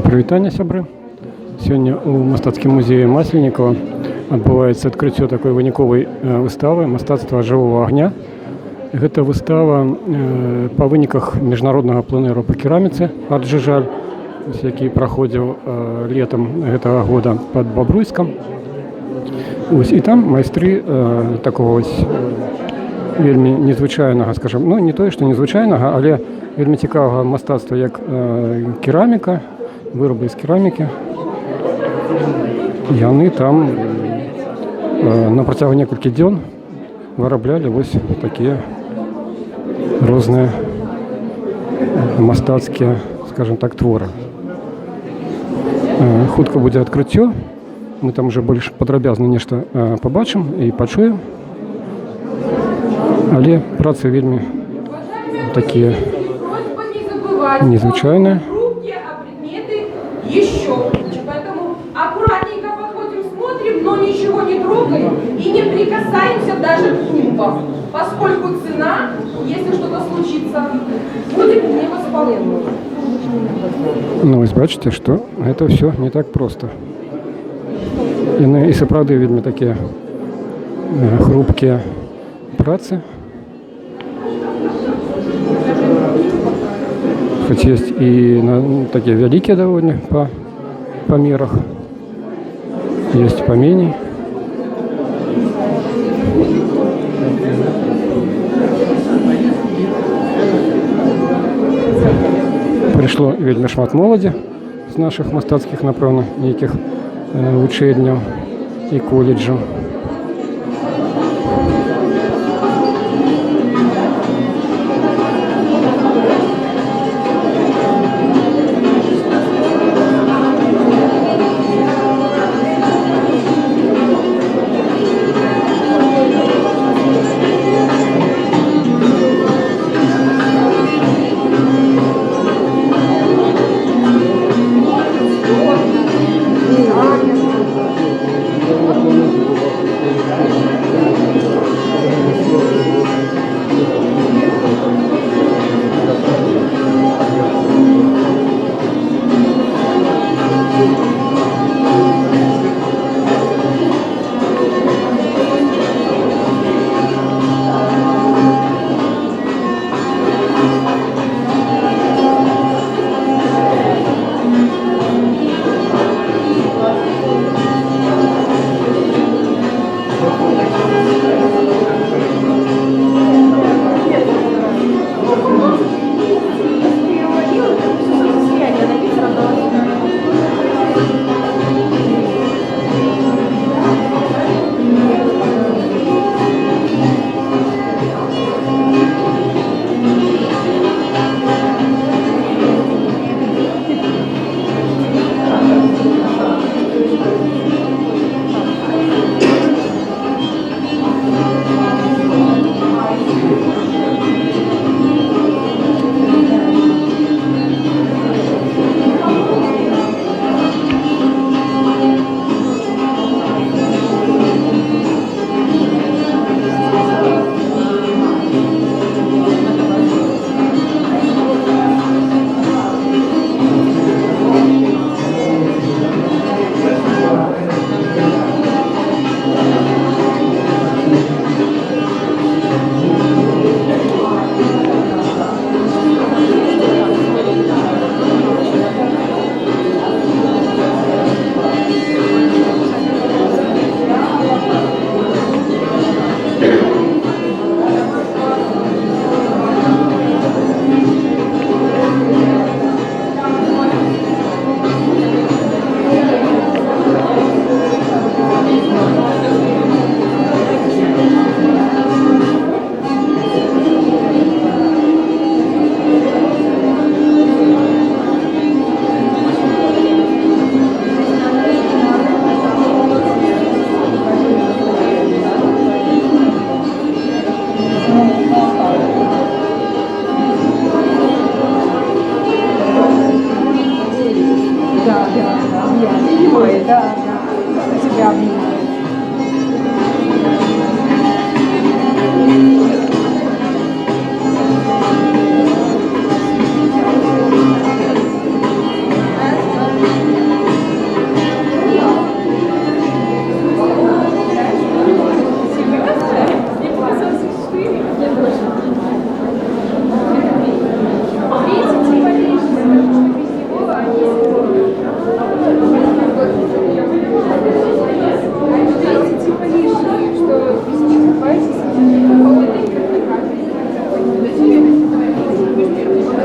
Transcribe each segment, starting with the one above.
Прывітанне, сябры. Сёння ў мастацкім музеі Масленікава адбываецца адкрыццё такой выніковай выставы мастацтва жывога агня. Гэта выстава па выніках міжнароднага пленэру па кераміцы «Арт-Жыжаль», які праходзіў летам гэтага года пад Бабруйскам. І там майстры такого вельмі незвычайнага, скажам, ну не тое, што незвычайнага, але вельмі цікавага мастацтва, як кераміка, вырабы з керамікі. Яны там на працягу некалькі дзён выраблялі вось такія розныя мастацкія, скажем так, творы. Хутка будзе адкрыццё, мы там уже больш падрабязна нешта пабачым і пачуем, але працы вельмі такія незвычайныя. Поэтому аккуратненько подходим, смотрим, но ничего не трогаем и не прикасаемся даже к клумбам, поскольку цена, если что-то случится, будет невосполнима. Ну, вы бачите, что это все не так просто. И сапраўды вельмі такія хрупкія працы. Хоть есть и такие великие довольно по мерах, есть поменей. Прыйшло вельмі шмат моладзі з наших мастацкіх, напэўна, нейкіх вучэльняў і колледжаў.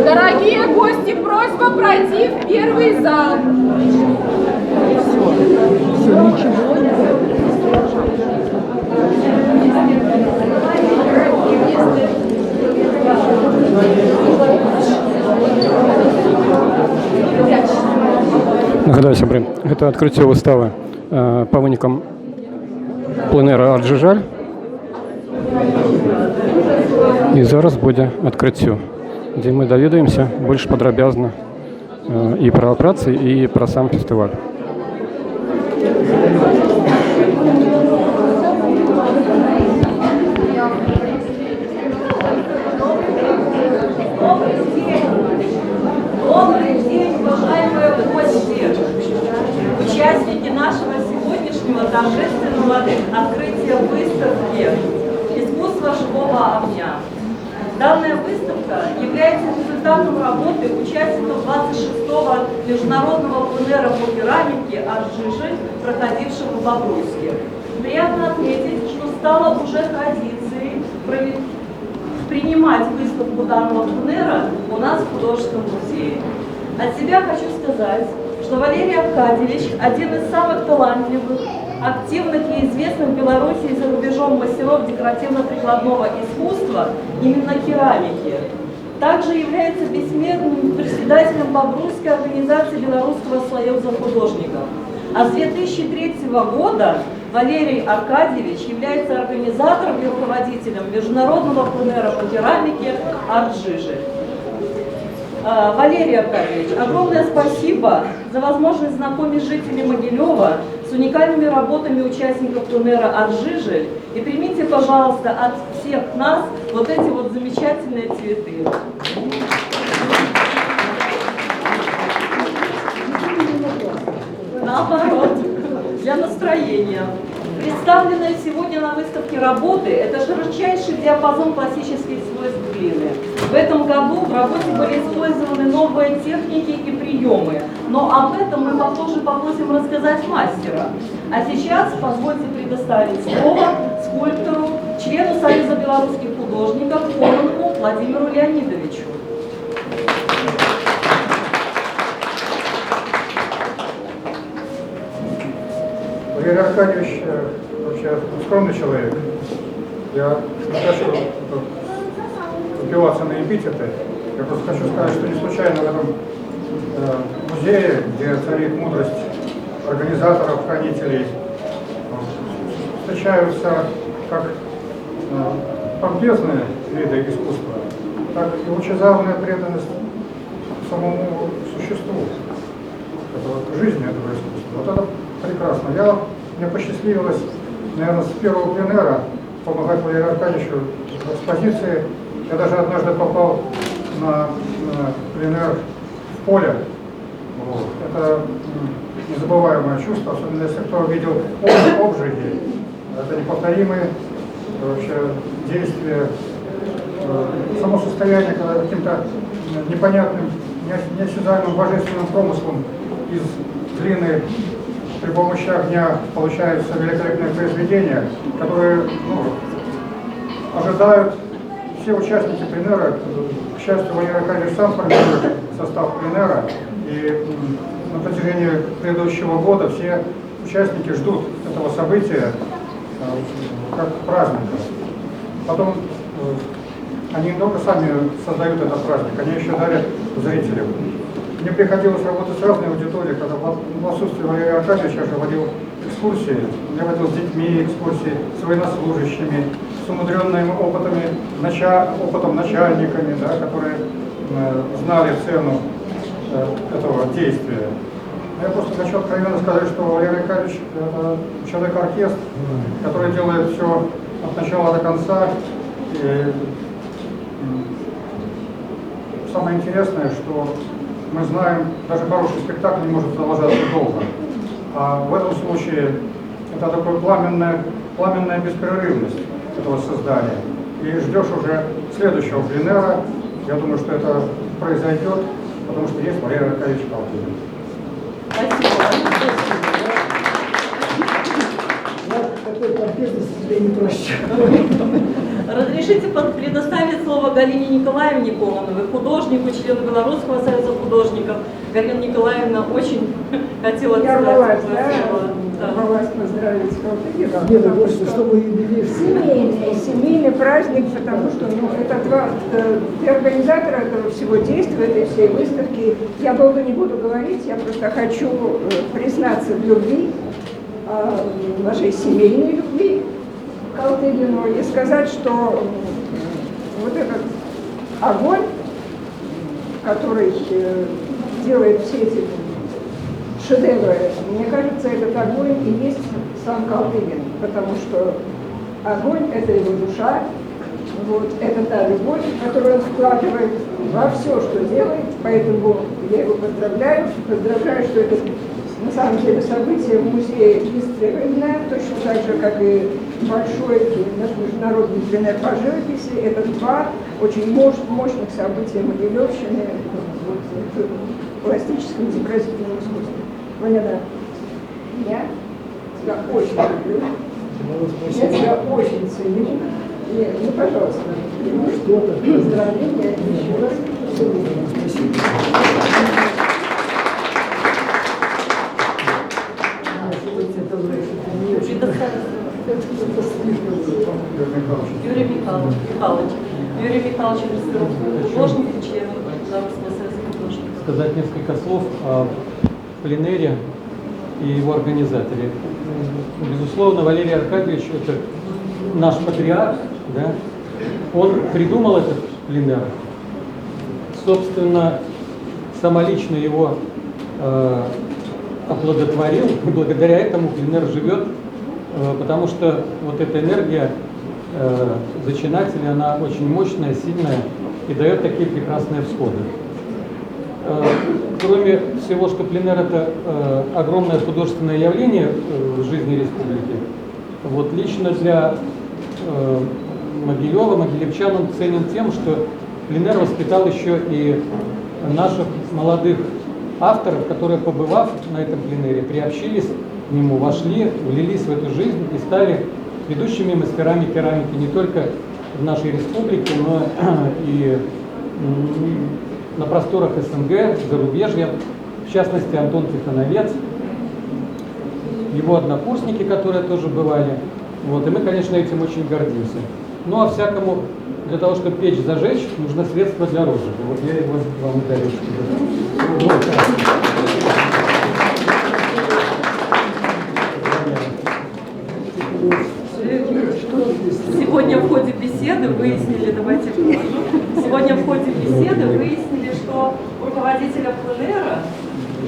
Дорогие гости, просьба пройти в первый зал. Нагадаю, сябры, гэта адкрыццё выставы па вынікам пленэра «Арт-Жижаль». І зараз будзе адкрыццё, дзе мы даведаемся больш падрабязна і пра працы, і пра сам фестываль. Добрый день, уважаемые гости, участники нашего сегодняшнего торжественного открытия выставки «Искусство живого огня». Данная выставка является результатом работы участников 26-го международного пленэра по керамике «Арт-Жижаль», проходившего в Бобруйске. Приятно отметить, что стало уже традицией принимать выставку данного пленэра у нас в художественном музее. От себя хочу сказать, что Валерий Аркадьевич один из самых талантливых, активных и известных в Беларуси и за рубежом мастеров декоративно-прикладного искусства именно керамики. Также является бессменным председателем Бобруйской организации Белорусского союза художников. А с 2003 года Валерий Аркадьевич является организатором и руководителем международного пленэра по керамике «Арт-Жижаль». Валерий Аркадьевич, огромное спасибо за возможность знакомить жителей Могилева с уникальными работами участников пленэра «Арт-Жижаль». И примите, пожалуйста, от всех нас вот эти вот замечательные цветы. Наоборот, для настроения. Представленные сегодня на выставке работы – это широчайший диапазон классических свойств глины. В этом году в работе были использованы новые техники и приемы, но об этом мы попозже попросим рассказать мастера. А сейчас позвольте предоставить слово скульптору, члену Союза белорусских художников Коронку Владимиру Леонидовичу. Валерий Аркадьевич вообще скромный человек. Я не хочу упиваться на эпитеты. Я просто хочу сказать, что не случайно в этом музее, где царит мудрость организаторов, хранителей, встречаются как помпезные виды искусства, так и лучезарная преданность самому существу, жизни этого искусства. Вот это прекрасно. Мне посчастливилось, наверное, с первого пленэра помогать Валерию Аркадьевичу в экспозиции. Я даже однажды попал на пленэр в поле. Вот. Это незабываемое чувство, особенно если кто видел обжиги. Это неповторимые вообще действия, само состояние, когда каким-то непонятным, неосязаемым божественным промыслом из глины при помощи огня получаются великолепные произведения, которые ожидают все участники пленэра. К счастью, Валерий Аркадьевич сам формирует состав пленэра, и на протяжении предыдущего года все участники ждут этого события как праздника. Потом они не только сами создают этот праздник, они еще дарят зрителям. Мне приходилось работать с разной аудиторией, когда в отсутствие Валерия Аркадьевича я же водил экскурсии. Я водил с детьми экскурсии, с военнослужащими, с умудренными опытом начальниками, да, которые знали цену этого действия. Я просто хочу откровенно сказать, что Валерий Аркадьевич – это человек-оркестр, который делает все от начала до конца. И самое интересное, что мы знаем, даже хороший спектакль не может продолжаться долго. А в этом случае это такая пламенная беспрерывность этого создания. И ждешь уже следующего пленэра. Я думаю, что это произойдет, потому что есть Валерий Аркадьевич Калкин. Я такой помпезности себе не прощу. Разрешите предоставить слово Галине Николаевне Комановой, художнику, члену Белорусского союза художников. Галина Николаевна очень хотела Я сказать рвалась, такое слово. да? Рвалась поздравить с Калтыгином. Нет, так просто, чтобы юбилей Семейный праздник, потому что ты организатор этого всего действия, этой всей выставки. Я долго не буду говорить, я просто хочу признаться в любви, нашей семейной любви к Калтыгину и сказать, что вот этот огонь, который делает все эти шедевры, мне кажется, этот огонь и есть сам Калтыгин, потому что огонь – это его душа, вот, это та любовь, которую он вкладывает во все, что делает, поэтому я его поздравляю, что это на самом деле событие в музее беспрерывное, точно так же, как и большой наш международный пленэр по живописи. Это два очень мощных события Могилевщины в пластическом изобразительном искусстве. Валяна, я тебя очень люблю, я тебя очень ценю. И, ну, пожалуйста, поздравления еще раз. Спасибо. Юрий Михайлович, художник и член Белорусского союза художников. Сказать несколько слов о пленэре и его организаторе. Безусловно, Валерий Аркадьевич – это наш патриарх, да? Он придумал этот пленэр, собственно, самолично его оплодотворил, и благодаря этому пленэр живет, потому что вот эта энергия зачинателя, она очень мощная, сильная и дает такие прекрасные всходы. Кроме всего, что пленэр – это огромное художественное явление в жизни республики, вот лично для Могилева, могилевчан он ценен тем, что пленэр воспитал еще и наших молодых авторов, которые, побывав на этом пленэре, приобщились к нему, вошли, влились в эту жизнь и стали ведущими мастерами керамики не только в нашей республике, но и на просторах СНГ, зарубежья. В частности, Антон Тихоновец, его однокурсники, которые тоже бывали. Вот, и мы, конечно, этим очень гордимся. Ну а всякому, для того, чтобы печь зажечь, нужно средство для розжига. Вот я его вам и дарю. Сегодня в ходе беседы выяснили, давайте положу, сегодня в ходе беседы выяснили, что у руководителя пленэра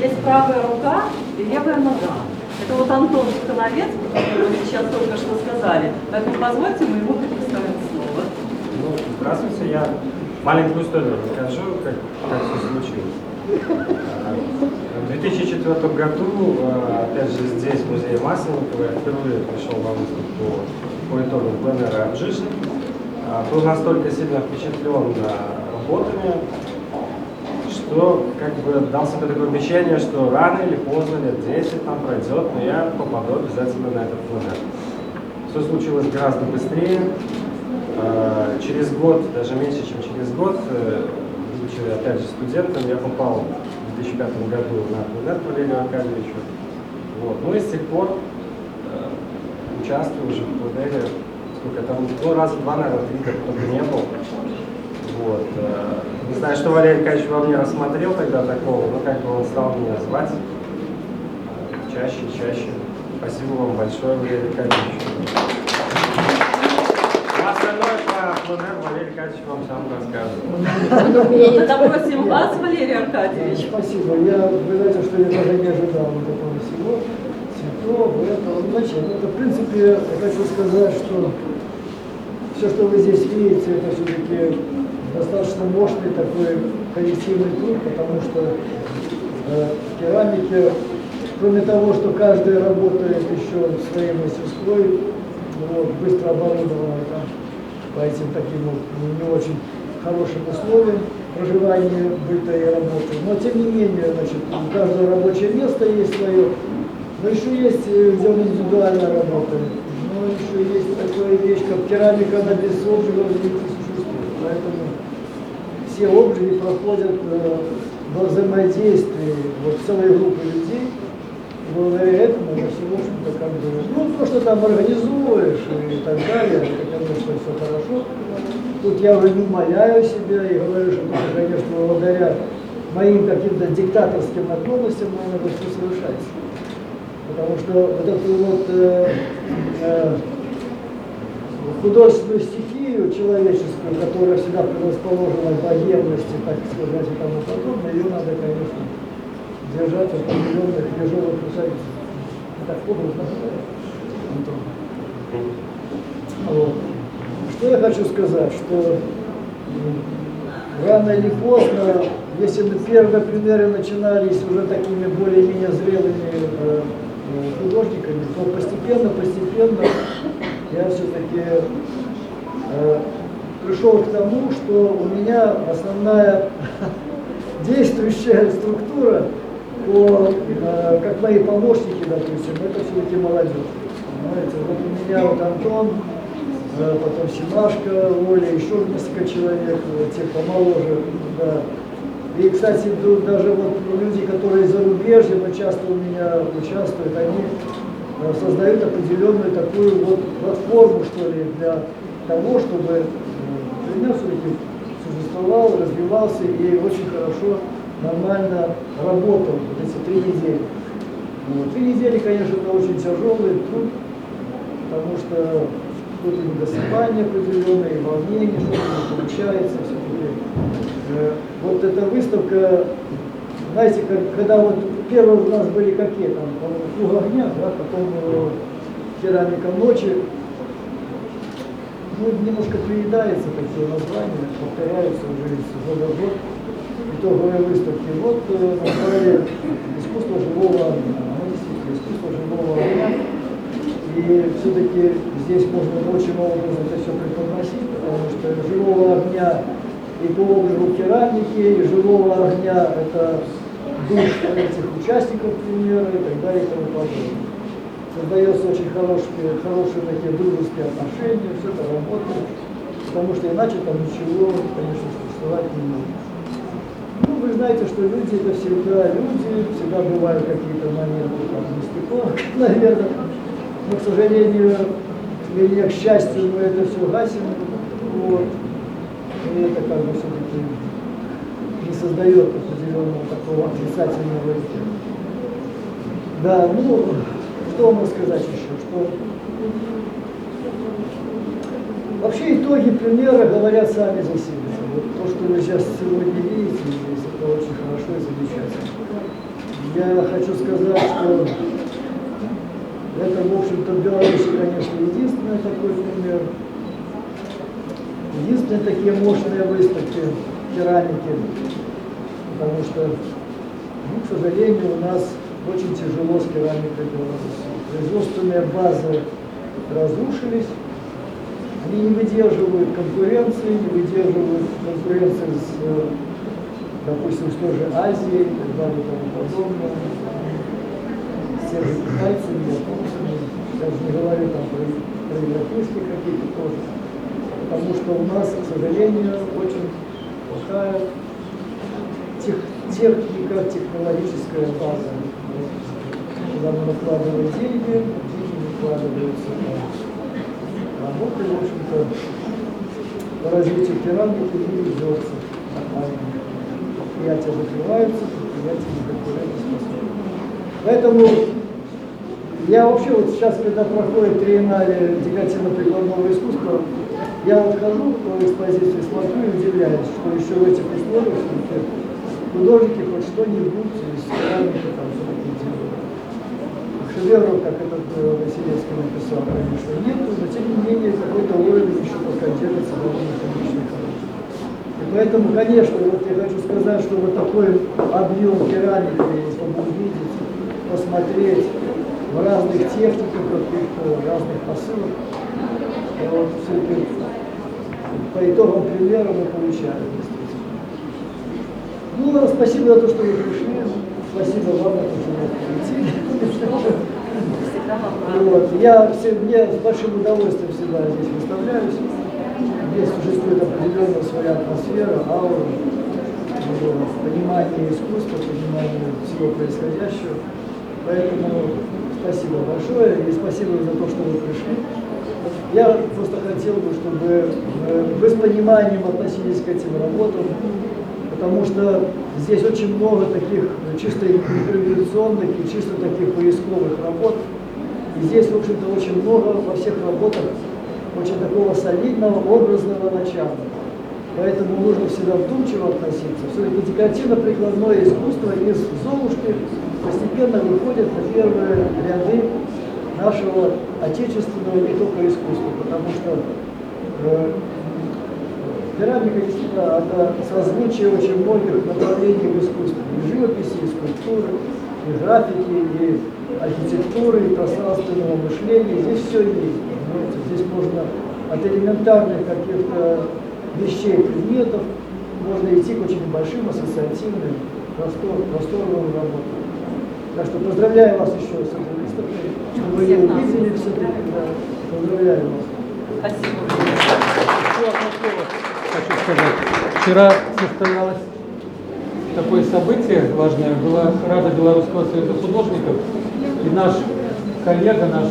есть правая рука и левая нога. Это вот Антон Тихоновец, который вы сейчас только что сказали. Поэтому позвольте мы ему предоставить слово. Ну, здравствуйте, я маленькую историю расскажу, как все случилось. В 2004 году, опять же здесь, в музее Масленникова, я впервые пришел на выставку по итогам пленэра в Жижи. Был настолько сильно впечатлен работами, что как бы дал себе такое обещание, что рано или поздно, лет 10 там пройдет, но я попаду обязательно на этот пленэр. Все случилось гораздо быстрее. Через год, даже меньше, чем через год, будучи опять же студентом, я попал в 2005 году на пленэр к Валерию Аркадьевичу. Вот. Ну и с тех пор участвую уже в пленэре, сколько там, ну, раза два, наверное, три, как только не был. Вот. Не знаю, что Валерий Аркадьевич во мне рассмотрел тогда такого, но как бы он стал меня звать чаще и чаще. Спасибо вам большое, Валерий Аркадьевич. А остальное про пленэр Валерий Аркадьевич вам сам рассказывает. Тогда просим вас, Валерий Аркадьевич. Спасибо. Вы знаете, что я даже не ожидал вот этого всего. Цветов, этого. Зачем? Это, в принципе, я хочу сказать, что все, что вы здесь видите, это все-таки достаточно мощный такой коллективный труд, потому что в керамике, кроме того, что каждый работает еще в своей мастерской, вот, быстро оборудовано там, по этим таким вот не очень хорошим условиям проживания, быта и работы. Но тем не менее, значит, у каждого рабочее место есть свое, но еще есть, где он индивидуально работает. Ну еще есть такая вещь, как керамика на без обжигов не существует. Поэтому все обжиги проходят во взаимодействии вот, целой группы людей. И благодаря этому это все, в общем-то, как бы, ну, то, что там организуешь и так далее, это, конечно, все хорошо. Тут я уже не умоляю себя и говорю, что это, конечно, благодаря моим каким-то диктаторским наклонностям, наверное, это все совершается. Потому что вот эту вот художественную стихию человеческую, которая всегда предрасположена к богемности, так сказать, и тому подобное, ее надо, конечно, держать в определенных тяжелых рукавицах. Так образно говоря, Антон. Вот. Что я хочу сказать, что рано или поздно, если бы первые примеры начинались уже такими более-менее зрелыми художниками, то постепенно я все-таки пришел к тому, что у меня основная действующая структура, как мои помощники, допустим, это все-таки молодежь. Понимаете? Вот у меня вот Антон, потом Симашко, Оля, еще несколько человек, тех помоложе, да. И, кстати, даже вот люди, которые из зарубежья, но часто у меня участвуют, они создают определенную такую вот платформу, что ли, для того, чтобы пример все-таки существовал, развивался и очень хорошо, нормально работал вот эти 3 недели. Вот. 3 недели, конечно, это очень тяжелый труд, потому что тут и недосыпание определенное, и волнение, что-то не получается все-таки. Вот эта выставка, знаете, когда вот первые у нас были какие там, «Круг огня», да, потом «Керамика ночи», ну, немножко приедается такое название, повторяются уже из года в год. Итоговые выставки. Вот назвали «Искусство живого огня». Ну, действительно, искусство живого огня. И все-таки здесь можно очень образом это все преподносить, потому что живого огня и по образу керамики, и живого огня это душ этих участников примера и так далее и тому подобное. Создается очень хорошие такие дружеские отношения, все это работает, потому что иначе там ничего, конечно, существовать не может. Ну, вы знаете, что люди это всегда люди, всегда бывают какие-то моменты там нестыковок, наверное. Но, к сожалению, или к счастью, мы это все гасим. Вот. И это как бы все-таки не создает определенного такого отрицательного эффекта. Да, ну, что вам сказать еще? Что вообще итоги примера говорят сами за себя. Вот то, что вы сейчас сегодня видите здесь, это очень хорошо и замечательно. Я хочу сказать, что это, в общем-то, в Беларуси, конечно, единственный такой пример. Единственные такие мощные выставки керамики, потому что, ну, к сожалению, у нас очень тяжело с керамикой в Беларуси. Производственные базы разрушились, они не выдерживают конкуренции, не выдерживают конкуренции с, допустим, с той же Азией и так далее и тому подобное. С теми же китайцами, японцами, даже не говорю там про европейские какие-то тоже. Потому что у нас, к сожалению, очень плохая техника, технологическая база. Когда мы накладываем деньги накладываются на работы, в общем-то, по развитию керамики не ведется. Предприятия закрываются, предприятия не конкурентоспособны. Поэтому я вообще вот сейчас, когда проходит триеннале декоративно-прикладного искусства, я вот хожу по экспозиции, смотрю и удивляюсь, что еще в этих условиях художники хоть что-нибудь из керамики там все-таки делают. Шедевров, как этот Василевский написал, конечно, нет, но тем не менее какой-то уровень еще пока держится довольно конечно хороший. И поэтому, конечно, вот я хочу сказать, что вот такой объем керамики, чтобы увидеть, посмотреть в разных техниках, каких-то разных посылах, вот, все-таки по итогам примера мы получаем. Ну, спасибо за то, что вы пришли. Спасибо вам за то, что вы пришли. Вот. Я с большим удовольствием всегда здесь выставляюсь. Здесь существует определенная своя атмосфера, аура, понимание искусства, понимание всего происходящего. Поэтому спасибо большое и спасибо за то, что вы пришли. Я просто хотел бы, чтобы вы с пониманием относились к этим работам, потому что здесь очень много таких чисто импровизационных и чисто таких поисковых работ. И здесь, в общем-то, очень много во всех работах очень такого солидного, образного начала. Поэтому нужно всегда вдумчиво относиться. Все-таки декоративно-прикладное искусство из Золушки постепенно выходит на первые ряды нашего отечественного не только искусства, потому что керамика действительно это созвучие очень многих направлений в искусстве. И живописи, и скульптуры, и графики, и архитектуры, и пространственного мышления. Здесь все есть. Понимаете? Здесь можно от элементарных каких-то вещей, предметов, можно идти к очень большим ассоциативным, просторным работам. Так что поздравляю вас еще с этой выставкой, что вы ее увидели все-таки. Да. Поздравляю вас. Спасибо. Еще одно слово хочу сказать. Вчера состоялось такое событие важное. Была Рада Белорусского союза художников. И наш коллега, наш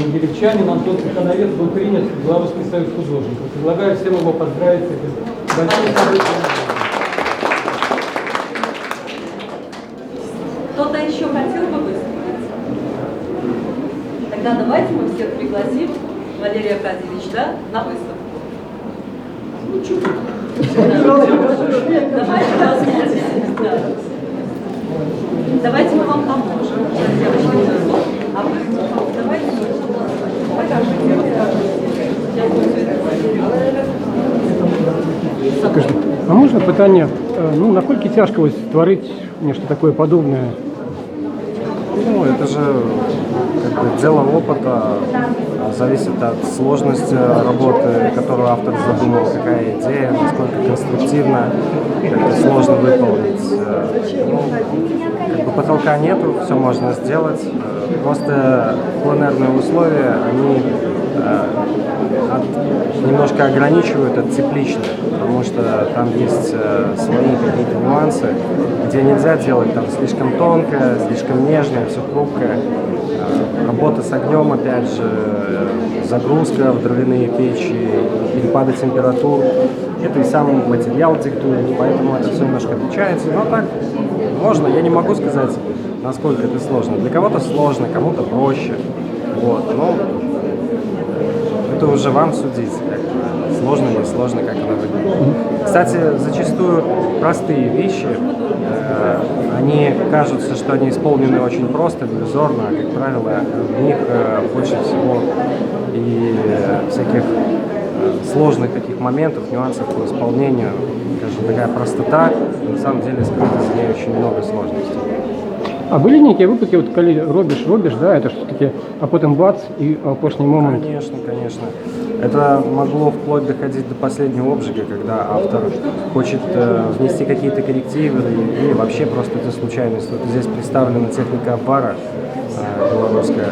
могилевчанин Антон Тихоновец был принят в Белорусский союз художников. Предлагаю всем его поздравить с этим большим событием. Кто-то еще хотел бы выступить? Тогда давайте мы всех пригласим, Валерий Аркадьевич, да, на выставку. Давайте посмотрим. Да. Давайте мы вам поможем. А вы давайте Скажіть, а можна питання, ну, наскільки тяжко ось створити нечто такое подобное? Ну, это же как бы дело опыта, зависит от сложности работы, которую автор задумал, какая идея, насколько конструктивно, это сложно выполнить. Ну, как бы потолка нету, все можно сделать, просто пленерные условия, они немножко ограничивают от тепличных, потому что там есть свои какие-то нюансы, где нельзя делать там слишком тонкое, слишком нежное, все хрупкое. Работа с огнем, опять же, загрузка в дровяные печи, перепады температур. Это и сам материал диктует, поэтому это все немножко отличается. Но так можно, я не могу сказать, насколько это сложно. Для кого-то сложно, кому-то проще. Вот, но это уже вам судить, как сложно или сложно, как оно выглядит. Кстати, зачастую простые вещи, они кажутся, что они исполнены очень просто, иллюзорно, а, как правило, в них больше всего и всяких сложных таких моментов, нюансов по исполнению, скажем, такая простота, на самом деле скрыто за ней очень много сложностей. А были некие выпадки, вот коли робишь, да, это все-таки, а потом бац, и опошний момент. Конечно, конечно. Это могло вплоть доходить до последнего обжига, когда автор хочет внести какие-то коррективы или вообще просто это случайность. Вот здесь представлена техника обвара белорусская.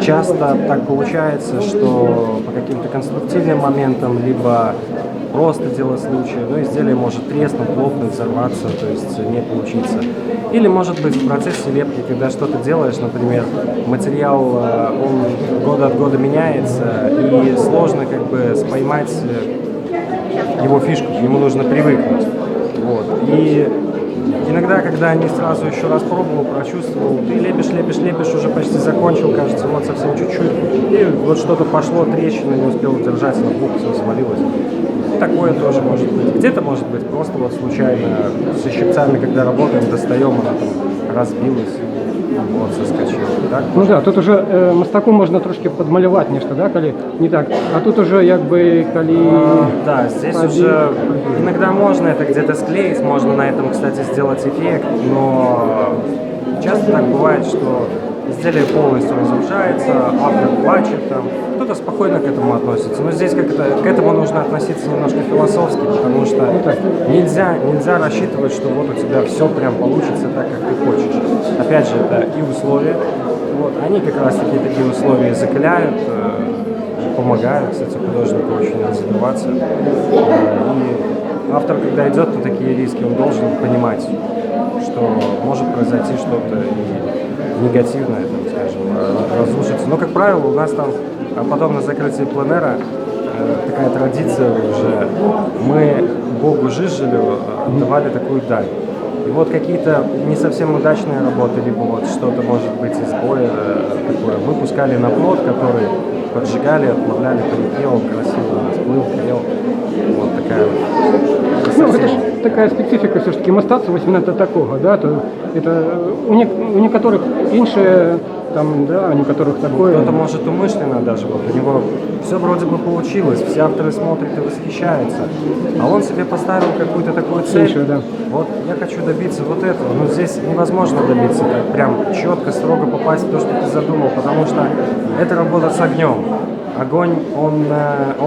Часто так получается, что по каким-то конструктивным моментам, либо просто дело случая, но изделие может треснуть, лопнуть, взорваться, то есть не получиться. Или может быть в процессе лепки, когда что-то делаешь, например, материал, он год от года меняется, и сложно как бы поймать его фишку, к нему нужно привыкнуть. Вот. И иногда, когда не сразу еще раз пробовал, прочувствовал, ты лепишь, уже почти закончил, кажется, вот совсем чуть-чуть, и вот что-то пошло, трещина, не успел удержать, на бух все свалилось. И такое тоже может быть. Где-то может быть просто вот случайно со щипцами, когда работаем, достаем, она там разбилась, вот, соскочила. Так? Ну да, тут уже мастаку можна трошки подмалювати нечто, да, коли не так. А тут уже якби коли... Да, здесь уже иногда можно это где-то склеить, можно на этом, кстати, сделать эффект, но часто так бывает, что изделие полностью разрушается, автор плачет, там, кто-то спокойно к этому относится. Но здесь как-то к этому нужно относиться немножко философски, потому что нельзя рассчитывать, что вот у тебя все прям получится так, как ты хочешь. Опять же, это и условия, Вот, они как раз таки такие условия закаляют, помогают, кстати, художнику очень развиваться. И автор, когда идет на такие риски, он должен понимать, что может произойти что-то и негативное, там, скажем, разрушится. Но, как правило, у нас там потом на закрытии пленэра такая традиция уже. Мы Богу Жижелю отдавали такую дань. И вот какие-то не совсем удачные работы, либо вот что-то может быть из боя такое, мы пускали на плот, который поджигали, отплавляли по реке, он красиво всплыл, грел. Вот такая вот. Ну, это ж такая специфика все-таки мистецтва именно такого, да, то это у некоторых іншее, там, да, у некоторых такое. Кто-то может умышленно даже, вот у него все вроде бы получилось, все авторы смотрят и восхищаются, а он себе поставил какую-то такую цель, Іншую, да. вот я хочу добиться вот этого, но здесь невозможно добиться, так прям четко, строго попасть в то, что ты задумал, потому что это работа с огнем. Огонь, он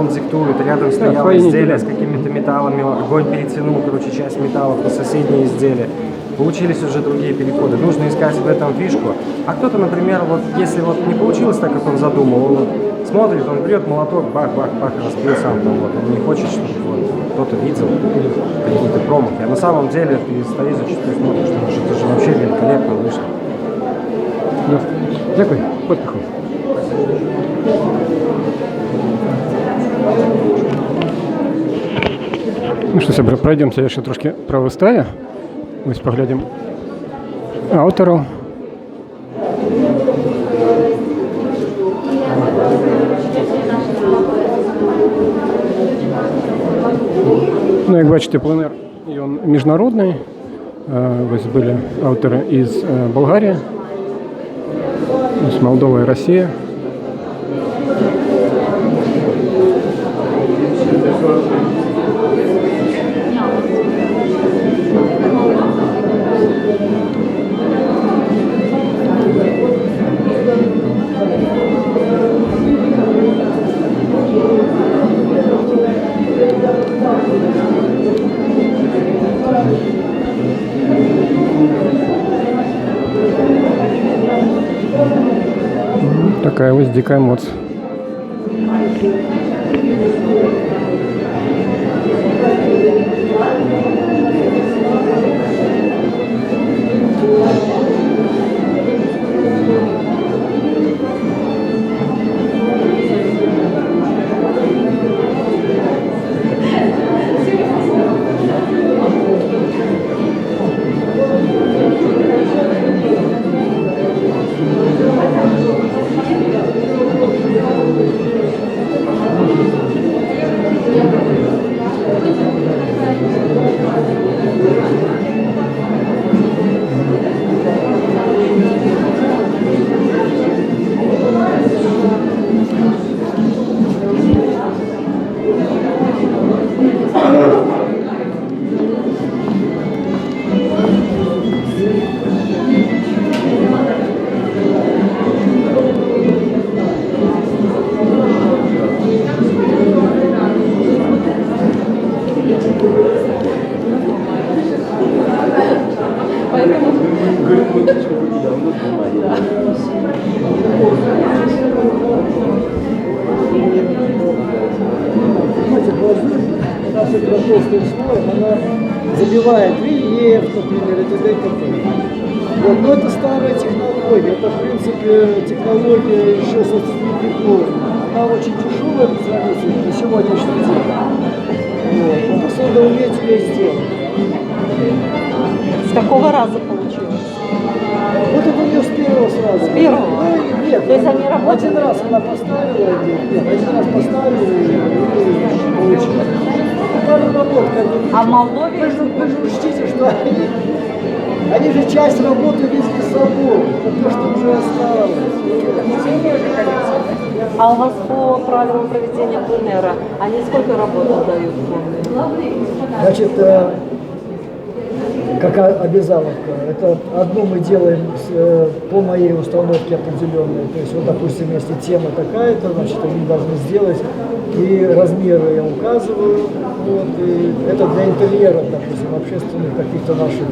диктует, рядом стояло изделие с какими-то металлами, огонь перетянул, короче, часть металлов на соседние изделия. Получились уже другие переходы. Нужно искать в этом фишку. А кто-то, например, вот если вот не получилось так, как он задумал, он смотрит, он берет молоток, бах-бах-бах, разбил сам там, вот. Он не хочет, чтобы вот, кто-то видел какие-то промахи. А на самом деле ты стоишь зачастую смотришь, потому что это же вообще великолепно вышло. Да. Дякую. Успіху. Ну що, сябри, пройдемося ще трошки про виставі. Ось поглядимо авторів. Ну, як бачите, пленер він міжнародний. Ось були автори із Болгарії, ось Молдова і Росія. Такая вот дикая эмоция. Наша толстым слоем, она забивает рельеф, например, и т.д. и т.п. Вот. Но это старая технология, это в принципе технология еще со веков. Она очень дешевая по сравнению на сегодняшний день. Вот. Просто надо уметь ее сделать. С какого раза получилось? Вот это у нее с первого сразу. С первого? Ну, нет, То есть они работали? один раз она поставила, один раз поставила и получила. Пару работ, А в Молдове? Вы же учтите, что они же часть работы везли с собой. Это то, что уже осталось. А у вас по правилам проведения пленэра, они сколько работ дают? Значит, как обязаловка. Это одно мы делаем по моей установке определенной. То есть, вот, допустим, если тема такая-то, значит, они должны сделать, и размеры я указываю. Вот, и это для интерьеров, допустим, общественных каких-то наших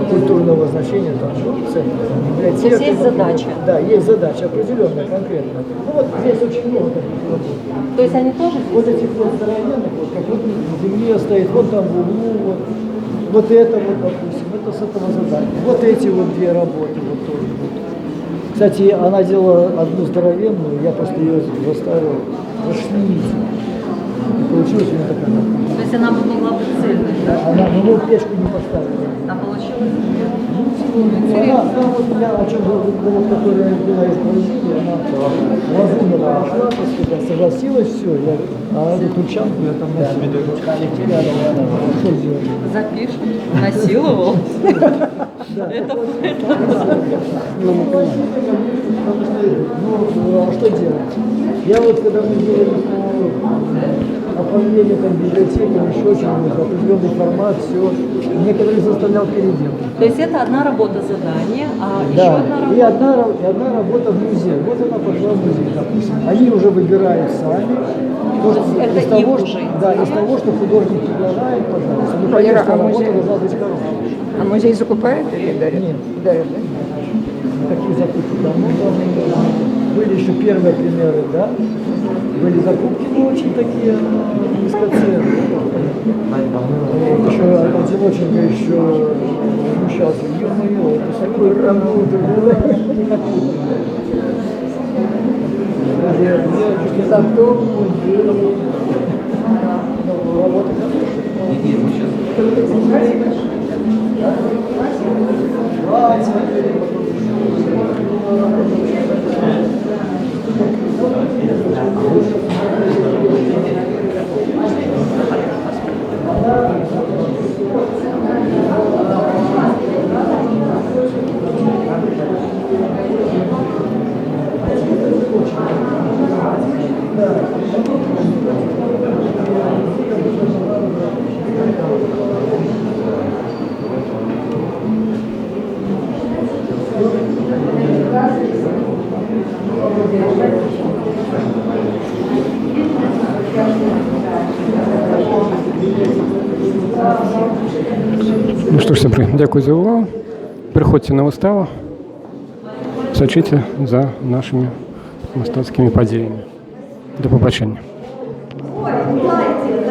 культурного значения, там, центров, библиотек. То есть есть задача? Да, есть задача определенная, конкретная. Ну вот здесь очень много таких работ. То есть они тоже здесь? Вот этих вот здоровенных, вот, как вот в земле стоит, вот там в углу, вот это вот, допустим, это с этого задания. Вот эти вот две работы, вот тоже. Кстати, она делала одну здоровенную, я просто ее заставил расширить. И получилось у нее такая. То есть она могла быть цельной, да? Она, ну, пешку не поставила. А получилось? Она вот я о чем говорил, которая была из Бразилии, она разумно пошла, так сказать, согласилась, все, а эту турчанку я там на себе что делать? Запишем. Насиловал. Это ну, а что делать? Я вот, когда мы делали по оформлению там, библиотеками, еще очень определенный формат, все, некоторых заставлял переделать. То есть это одна работа задания, а еще Да, одна работа? и одна работа в музее. Вот она пошла в музей, допустим. Они уже выбирают сами. То есть это из того, их что, уже да, идея? из того, что художник предлагает, пожалуйста. Ну, Валера, конечно, а работа музей? должна быть хорошая. А музей закупает или дарит? Нет. Дарит, да? Такие закупки давно были еще первые примеры, да? Были закупки, но очень такие низкоценные. Вот, еще одиноченько еще возмущался. Ё-моё, это такую работу. Зато музей. Работа Ну що ж, сябри, дякую за увагу. Приходьте на виставу, сочите за нашими мистецькими подіями. До побачення.